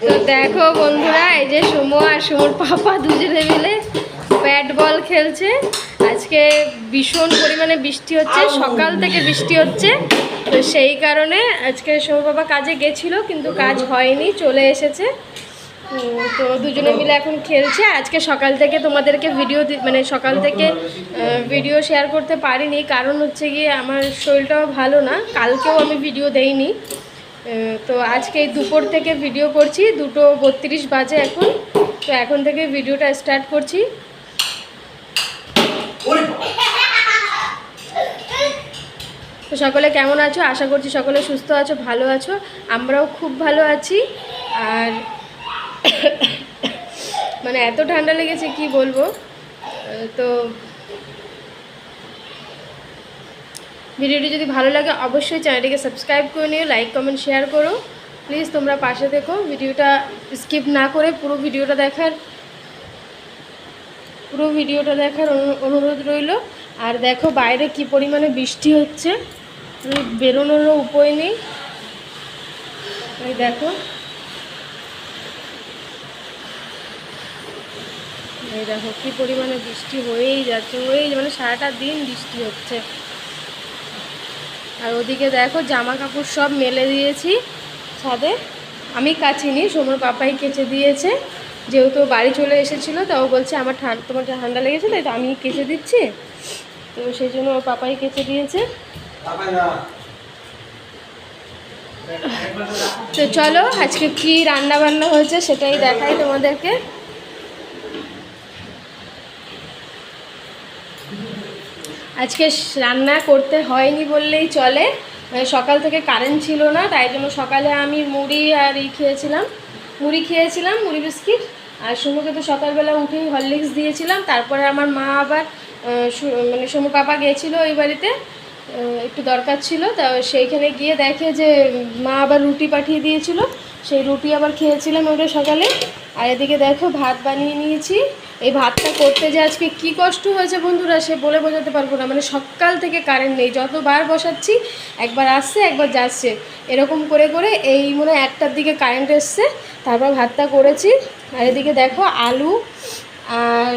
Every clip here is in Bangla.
তো দেখো বন্ধুরা, এই যে সুমো আর সুমোর পাপা দুজনে মিলে ব্যাট বল খেলছে। আজকে ভীষণ পরিমাণে বৃষ্টি হচ্ছে, সকাল থেকে বৃষ্টি হচ্ছে। তো সেই কারণে আজকে সুমোর পাপা কাজে গেছিলো, কিন্তু কাজ হয়নি, চলে এসেছে। তো দুজনে মিলে এখন খেলছে। আজকে সকাল থেকে তোমাদেরকে মানে সকাল থেকে ভিডিও শেয়ার করতে পারিনি, কারণ হচ্ছে গিয়ে আমার শরীরটাও ভালো না। কালকেও আমি ভিডিও দেইনি। তো আজকে এই দুপুর থেকে ভিডিও করছি, 2:32 বাজে এখন। তো এখন থেকে ভিডিওটা স্টার্ট করছি। তো সকলে কেমন আছো? আশা করছি সকলে সুস্থ আছো, ভালো আছো। আমরাও খুব ভালো আছি। আর মানে এত ঠান্ডা লেগেছে কি বলবো। তো ভিডিওটি যদি ভালো লাগে অবশ্যই চ্যানেলটিকে সাবস্ক্রাইব করে নিও, লাইক কমেন্ট শেয়ার করো। প্লিজ তোমরা পাশে থেকো, ভিডিওটা স্কিপ না করে পুরো ভিডিওটা দেখার অনুরোধ রইল। আর দেখো বাইরে কি পরিমাণে বৃষ্টি হচ্ছে, বেরোনোরও উপায় নেই। এই দেখো, এই দেখো কি পরিমাণে বৃষ্টি হয়েই যাচ্ছে, মানে সারাটা দিন বৃষ্টি হচ্ছে। আর ওদিকে দেখো জামা কাপড় সব মেলে দিয়েছি ছাদে। আমি কাচিনি, সোমর পাপাই কেচে দিয়েছে। যেহেতু বাড়ি চলে এসেছিলো, তাও বলছে তোমার ঠান্ডা লেগেছে, তাই তো আমি কেচে দিচ্ছি। তো সেই জন্য ওর পাপাই কেচে দিয়েছে। তো চলো আজকে কি রান্না বান্না হয়েছে সেটাই দেখাই তোমাদেরকে। আজকে রান্না করতে হয়নি বললেই চলে। সকাল থেকে কারেন্ট ছিল না, তাই জন্য সকালে আমি মুড়ি খেয়েছিলাম, মুড়ি বিস্কিট। আর সোমুকে তো সকালবেলা উঠেই হরলিক্স দিয়েছিলাম। তারপরে আমার মা আবার মানে সোমু পাপা গিয়েছিলো ওই বাড়িতে, একটু দরকার ছিল। তা সেইখানে গিয়ে দেখে যে মা আবার রুটি পাঠিয়ে দিয়েছিল, সেই রুটি আবার খেয়েছিলাম ওটা সকালে। আর এদিকে দেখো ভাত বানিয়ে নিয়েছি। এই ভাতটা করতে যে আজকে কি কষ্ট হয়েছে বন্ধুরা, সে বলে বোঝাতে পারবো না। মানে সকাল থেকে কারেন্ট নেই, যতবার বসাচ্ছি একবার আসছে একবার যাচ্ছে, এরকম করে করে এই মনে হয় 1টার দিকে কারেন্ট এসছে, তারপর ভাতটা করেছি। আর এদিকে দেখো আলু আর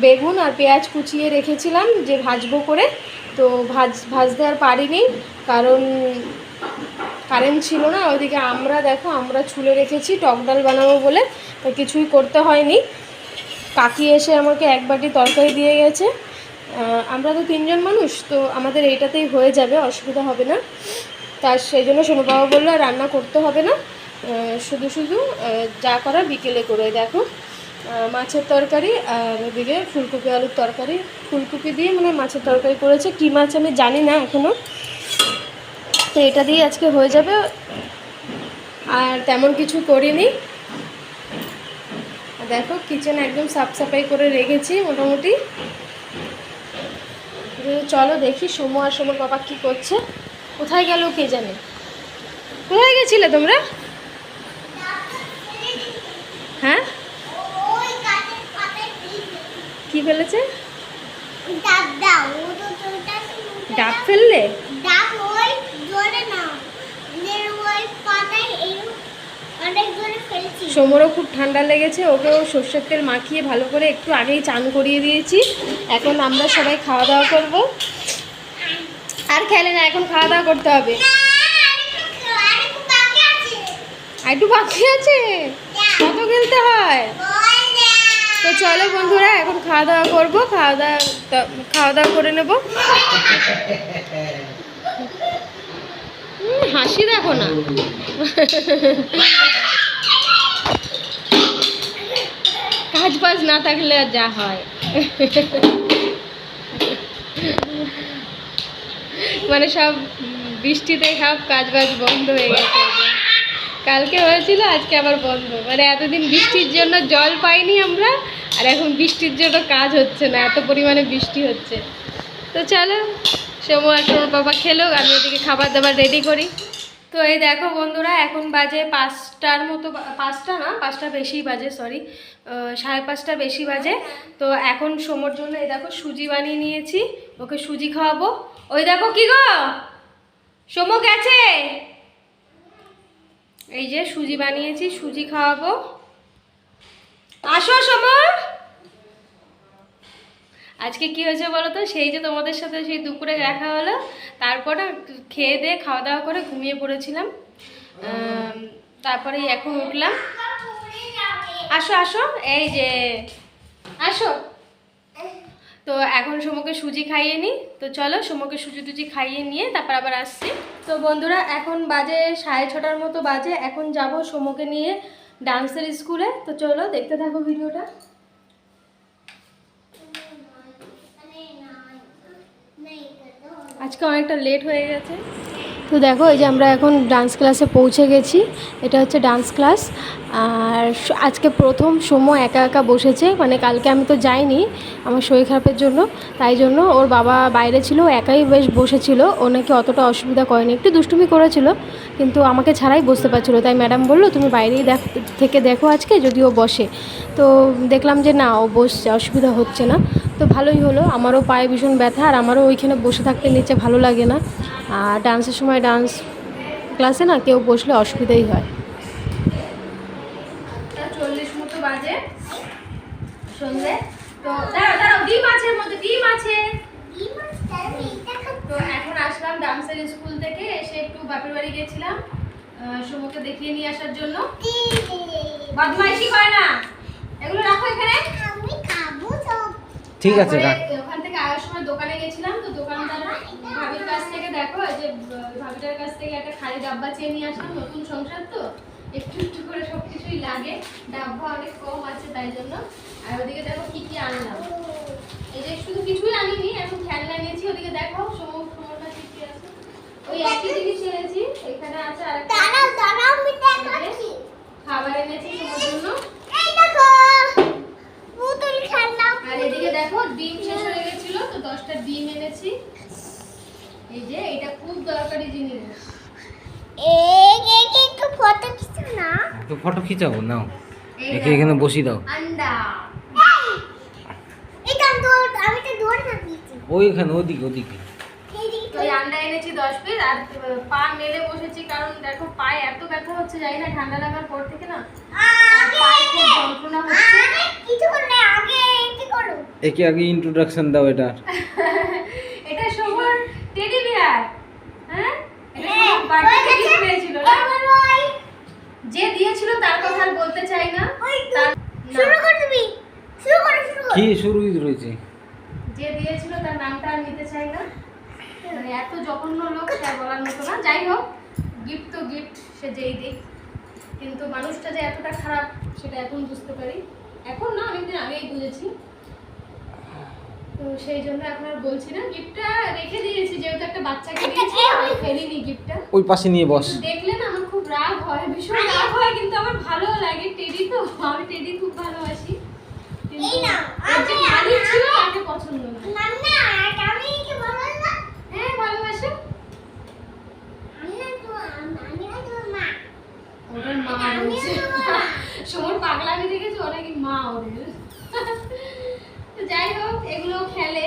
বেগুন আর পেঁয়াজ কুচিয়ে রেখেছিলাম যে ভাজবো করে। তো ভাজতে আর পারিনি, কারণ কারেন্ট ছিল না। ওইদিকে আমরা ছুলে রেখেছি টক ডাল বানাবো বলে, তো কিছুই করতে হয়নি। কাকি এসে আমাকে এক বাটি তরকারি দিয়ে গেছে। আমরা তো 3জন মানুষ, তো আমাদের এইটাতেই হয়ে যাবে, অসুবিধা হবে না। তার সেই জন্য সোনু বাবা বললো আর রান্না করতে হবে না, শুধু শুধু যা করার বিকেলে করে। দেখো মাছের তরকারি, আর ওদিকে ফুলকপি আলুর তরকারি। ফুলকপি দিয়ে মানে মাছের তরকারি করেছে, কী মাছ আমি জানি না এখনও। তো এটা দিয়ে আজকে হয়ে যাবে, আর তেমন কিছু করিনি। দেখো কিচেন একদম সাফ সাফাই করে রেখেছি মোটামুটি। চলো দেখি সোমু আর সোমুর বাবা কী করছে। কোথায় গেল কে জানে। কোথায় গেছিলে তোমরা? হ্যাঁ, কি ফেলেছে? ডাব ফেললে? সোমরও খুব ঠান্ডা লেগেছে, ওকেও সর্ষের তেল মাখিয়ে ভালো করে একটু আগেই চান করিয়ে দিয়েছি। এখন আমরা সবাই খাওয়া দাওয়া করব। আর খেলে না, এখন খাওয়া দাওয়া করতে হবে। আর একটু বাকি আছে, কত খেলতে হয়। তো চলো বন্ধুরা, এখন খাওয়া দাওয়া করবো, খাওয়া দাওয়া করে নেব। হাসি দেখো না। কাজ বাজ না থাকলে আর যা হয়। মানে সব বৃষ্টিতে সব কাজ বাজ বন্ধ হয়ে গেছে। কালকে হয়েছিল, আজকে আবার বন্ধ। মানে এতদিন বৃষ্টির জন্য জল পাইনি আমরা, আর এখন বৃষ্টির জন্য কাজ হচ্ছে না, এত পরিমাণে বৃষ্টি হচ্ছে। তো চলো সোমু আর সোমুর বাবা খেলো, আমি ওদিকে খাবার দাবার রেডি করি। তো এই দেখো বন্ধুরা, এখন বাজে 5টার মতো, 5টা না, 5টা বেশি বাজে, সরি 5:30 বেশি বাজে। তো এখন সোমুর জন্য এই দেখো সুজি বানিয়ে নিয়েছি, ওকে সুজি খাওয়াবো। ওই দেখো কি গো, সোমু গেছে, এই যে সুজি বানিয়েছি, সুজি খাওয়াবো। আসো সমা। আজকে কি হয়েছে বলো তো, সেই যে তোমাদের সাথে সেই দুপুরে দেখা হলো, তারপরে খেয়ে দিয়ে খাওয়া দাওয়া করে ঘুমিয়ে পড়েছিলাম। তারপরে এখন উঠলাম। আসো আসো, এই যে আসো। তো এখন সমুকে সুজি খাইয়ে নিই। তো চলো সমুকে সুজি টুজি খাইয়ে নিয়ে তারপর আবার আসছি। তো বন্ধুরা এখন বাজে 6:30 মতো বাজে। এখন যাব সমুকে নিয়ে ডান্সের স্কুলে। তো চলো দেখতে থাকো ভিডিওটা। আজকে অনেকটা লেট হয়ে গেছে। তো দেখো এই যে আমরা এখন ডান্স ক্লাসে পৌঁছে গেছি। এটা হচ্ছে ডান্স ক্লাস। আর আজকে প্রথম সময় একা একা বসেছে, মানে কালকে আমি তো যাইনি আমার শরীর খারাপের জন্য, তাই জন্য ওর বাবা বাইরে ছিল, একাই বেশ বসেছিল। ও নাকি অতটা অসুবিধা করেনি, একটু দুষ্টুমি করেছিল কিন্তু আমাকে ছাড়াই বসতে পারছিল। তাই ম্যাডাম বললো তুমি বাইরেই থেকে দেখো আজকে যদি ও বসে। তো দেখলাম যে না, ও বসছে, অসুবিধা হচ্ছে না। তো ভালোই হলো, আমারও পায়ে ভীষণ ব্যথা আর আমারও ওইখানে বসে থাকতে নিচে ভালো লাগে না। আর ডান্সের সময় ডান্স ক্লাসে না কেউ বসলে অসুবিধাই হয়। 40 মতো বাজে সন্ধ্যে। তো দাঁড়াও ডিম আছে, এর মধ্যে ডিম আছে। তো এখন আসলাম ডান্সের স্কুল থেকে, এসে একটু বাপের বাড়ি গেছিলাম সমুকে দেখিয়ে নিয়ে আসার জন্য। বদমাইশি করে না, এগুলো রাখো এখানে। আমি খাবো সব। ঠিক আছে রাখ। ওখান থেকে আসার সময় দোকানে গেছিলাম, তো দোকানদার ভাবির কাছ থেকে দেখো এই যে ভাবিটার কাছ থেকে একটা খালি ডাব্বা চেয়ে নিয়ে আসলাম। নতুন সংসার তো একটু একটু করে সব কিছুই লাগে, ডাব্বা অনেক কম আছে তাই জন্য। আর ওদিকে দেখো কি কি আনলাম। এই যে শুধু কিছুই আনিনি, এখন খেলনা নিয়েছি। ওদিকে দেখো সমুর কাছে কি আছে, ওই একই জিনিস এনেছি। এখানে আছে আরেকটা আমি দেখাচ্ছি, খাবার এনেছি তোমার জন্য। এই দেখো পুতুল খেলনা। আর এদিকে দেখো ডিম শেষ হয়ে গেছিল, তো 10টা ডিম এনেছি। এই যে এটা খুব দরকারি জিনিস। একটু ফটো খিচাও না, একটু ফটো খিচাবো নাও, এখানে বসিয়ে দাও। আন্ডা এটা তো আমি তো দৌড় দিয়েছি ওইখানে, ওদিকে ওদিকে। তো এই আন্ডা এনেছি 10 পিস। আর পা মেলে বসেছি, কারণ দেখো পায়ে এত ব্যথা হচ্ছে, জানি না ঠান্ডা লাগার পর থেকে না পায়ে খুব যন্ত্রণা হচ্ছে। কিছু করলে আগে কি করো, একে আগে ইন্ট্রোডাকশন দাও। এটা এটা সবার টেডি বিয়ার। হ্যাঁ এটা বার্থডে গিফট পেয়েছিল না, যে দিয়েছিল তার কথা আর বলতে চাই না। শুরু কর তুমি, শুরু করো। কি শুরুই রয়েছে, যে দিয়েছিল তার নামটা আর নিতে চাই না, মানে এত জঘন্য লোক সে বলার মতো না। যাই হোক, গিফট তো গিফট, সে যেই দিক, কিন্তু মানুষটা যে এতটা খারাপ সেটা এখন বুঝতে পারি। এখন না, অনেকদিন আগেই বুঝেছি। তো সেই জন্য এখন আর বলছি না। গিফটটা রেখে দিয়েছি, যেহেতু একটা বাচ্চাকে দিয়েছি, আমি ফেলিনি গিফটটা। ওই পাশে নিয়ে বস। দেখলে না আমার খুব রাগ হয়, ভীষণ রাগ হয়, কিন্তু আমার ভালো লাগে। টেডি তো, আমি টেডি খুব ভালোবাসি। এই না আমি আগে ছিল, আগে পছন্দ না। না আমি কি বলবো না, হ্যাঁ ভালোবাসো। আমি না তো মা, ওটার মা হচ্ছে সমর পাগলামি দেখেছো, অনেক মা ওদের। তো যাই হোক, এগুলো খেলে।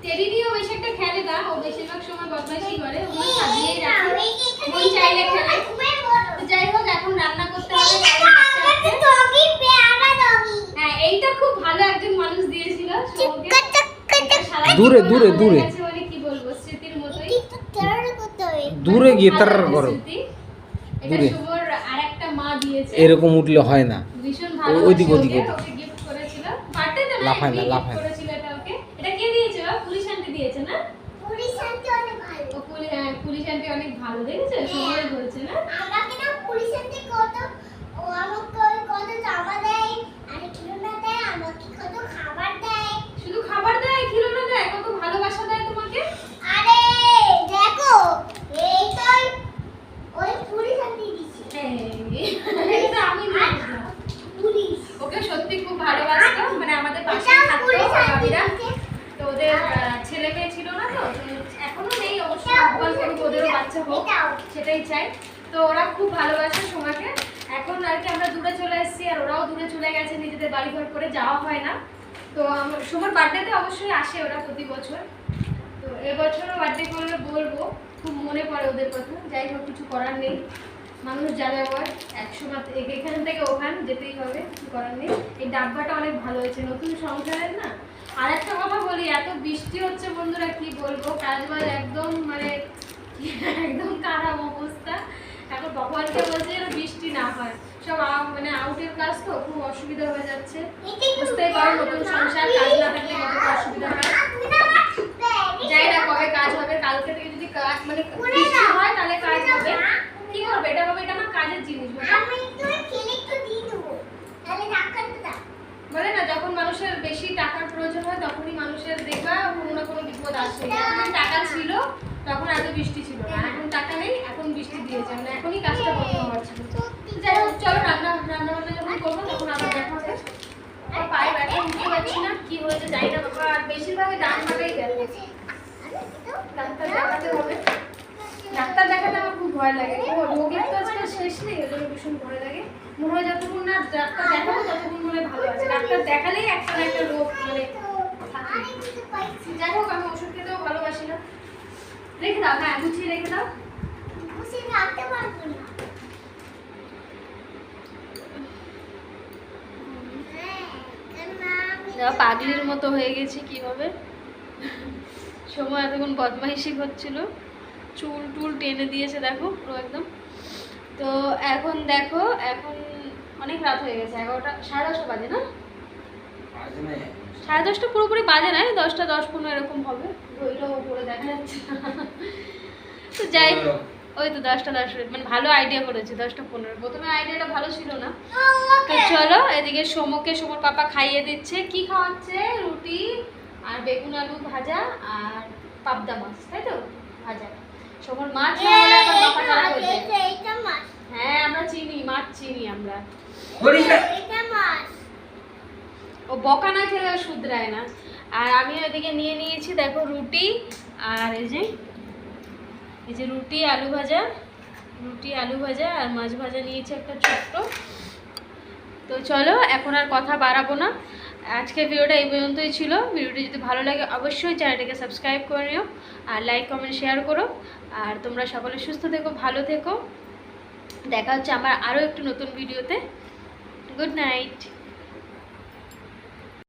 টেডি দিয়েও বেশি একটা খেলে না, ও বেশিরভাগ সময় বদমাইশি করে, ওগুলো সাজিয়ে রাখে, মন চাইলে খেলে। তো যাই হোক, এখন রান্না করতে হবে। হ্যাঁ এইটা খুব ভালো একজন মানুষ দিয়েছিল দূরে দূরে দূরে, মানে কি বলবো, স্মৃতির মতোই দূরে গিয়ে তার করো। এটা শুভর আরেকটা মা দিয়েছে, এরকম উঠলে হয় না, ভীষণ ভালো। ওইদিকে ওকে গিফট করেছিল বার্থডেতে, লাফায় না লাফায় করেছিল এটা ওকে। এটা কে দিয়েছে? পুলিশ আন্টি দিয়েছে না? পুলিশ আন্টি অনেক ভালো। ও পুলিশ আন্টি অনেক ভালো, দেখেছো সবাই বলছে না। আমাকে না পুলিশ আন্টি কত, ও আমাকে কত জামা দেয় আর খিলুনা দেয়, আমাকে কত খাবার দেয়। শুধু খাবার দেয়, খিলুনা দেয়, কত ভালোবাসা দেয় তোমাকে। আরে দেখো, এই তো ওই পুলিশ আন্টি দিছে। এটা আমি না, পুলিশ ওকে সত্যি খুব ভালোবাসতো, মানে আমাদের পাশে থাকতো ভাবিরা। তো ওদের ছেলে মেয়ে ছিল না, তো এখনো নেই অবশ্য, ভগবান করুক ওদেরও বাচ্চা হোক, সেটাই চাই। তো ওরা খুব ভালোবাসে সোমাকে। এখন আর কি আমরা দূরে চলে এসেছি, আর ওরাও দূরে চলে গেছে, নিজেদের বাড়ি ঘর করে যাওয়া হয় না। তো সোমার বার্থডেতে অবশ্যই আসে ওরা প্রতি বছর। তো এবছরও বার্থডে করলে বলবো, খুব মনে পড়ে ওদের কথা। যাই হোক, কিছু করার নেই। মানুষ যাবে আবার 100 বার এখান থেকে ওখান যেতেই হবে, কি করার নেই। এই ডাব্বাটা অনেক ভালো হয়েছে, নতুন সংসারের না। আর একটা কথা বলি, এত বৃষ্টি হচ্ছে বন্ধুরা, কি বলবো, কাজবাজ একদম মানে একদম খারাপ অবস্থা। এখন ভগবানকে বলছে যেন বৃষ্টি না হয়, সব মানে আউটের কাজ তো খুব অসুবিধা হয়ে যাচ্ছে। বুঝতেই পারো নতুন সংসার, কাজ না থাকলে কত অসুবিধা হয়। যাই না কবে কাজ হবে, কালকে থেকে যদি কাজ মানে বৃষ্টি হয় তাহলে কাজ হবে। কি করবে, এটা হবে, এটা আমার কাজের জিনিস বলে না, যখন মানুষের বেশি টাকার প্রয়োজন হয় তখনই মানুষের দেখবা কোনো না কোনো বিপদ আসে। যখন টাকা ছিল তখন এত বৃষ্টি ছিল না, এখন টাকা নেই এখন বৃষ্টি দিয়েছে, মানে এখনই কাজটা বন্ধ হওয়ার ছিল। যাই হোক চলো, রান্না বান্না যখন করবো তখন আবার দেখা হবে। পায়ে ব্যথা, বুঝতে পারছি না কি হয়েছে জানি না বাবা, আর বেশিরভাগই ডান হাতেই গেছে। ডাক্তার দেখাতে হবে, ডাক্তার দেখাতে আমার খুব ভয় লাগে। রোগের তো আজকাল শেষ নেই, ওই জন্য ভীষণ ভয় লাগে। মনে হয় যতক্ষণ না ডাক্তার দেখাবো ততক্ষণ মনে ভালো আছে, ডাক্তার দেখালেই একটা না একটা রোগ মানে থাকে। যাই হোক আমি ওষুধ খেতেও ভালোবাসি না। রেখে দাও, হ্যাঁ গুছিয়ে রেখে দাও। পাগলির মতো হয়ে গেছি কিভাবে, সময় এতক্ষণ বদমাইশি হচ্ছিল, চুল টুল টেনে দিয়েছে দেখো পুরো একদম। তো এখন দেখো, এখন অনেক রাত হয়ে গেছে, 11টা 10:30 বাজে না, 10:30 পুরোপুরি বাজে নাই, 10টা 10-15 এরকম হবে, ওইটাও উপরে দেখা যাচ্ছে। তো যাই, ওই তো 10টা 10 মানে ভালো আইডিয়া করেছে, 10টা 15। প্রথমে আইডিয়াটা ভালো ছিল না। তো চলো, এদিকে সোমর পাপা খাইয়ে দিচ্ছে। কি খাওয়াচ্ছে? রুটি আর বেগুন আলু ভাজা আর পাবদা মাছ, তাই তো ভাজা। সোমর মাছ না হলে আবার মাথা খারাপ হয়ে যায়। হ্যাঁ আমরা চিনি, মাছ চিনি আমরা। ও বকা না খেলে শুধরায় না। আর আমি ওইদিকে নিয়ে নিয়েছি দেখো রুটি, আর এই যে রুটি আলু ভাজা আর মাছ ভাজা নিয়েছি একটা ছোট্ট। তো চলো এখন আর কথা বাড়াবো না, আজকের ভিডিওটা এই পর্যন্তই ছিল। ভিডিওটি যদি ভালো লাগে অবশ্যই চ্যানেলটাকে সাবস্ক্রাইব করে নিও, আর লাইক কমেন্ট শেয়ার করো। আর তোমরা সকলে সুস্থ থেকো, ভালো থেকো। দেখা হচ্ছে আমার আরও একটু নতুন ভিডিওতে। Good night.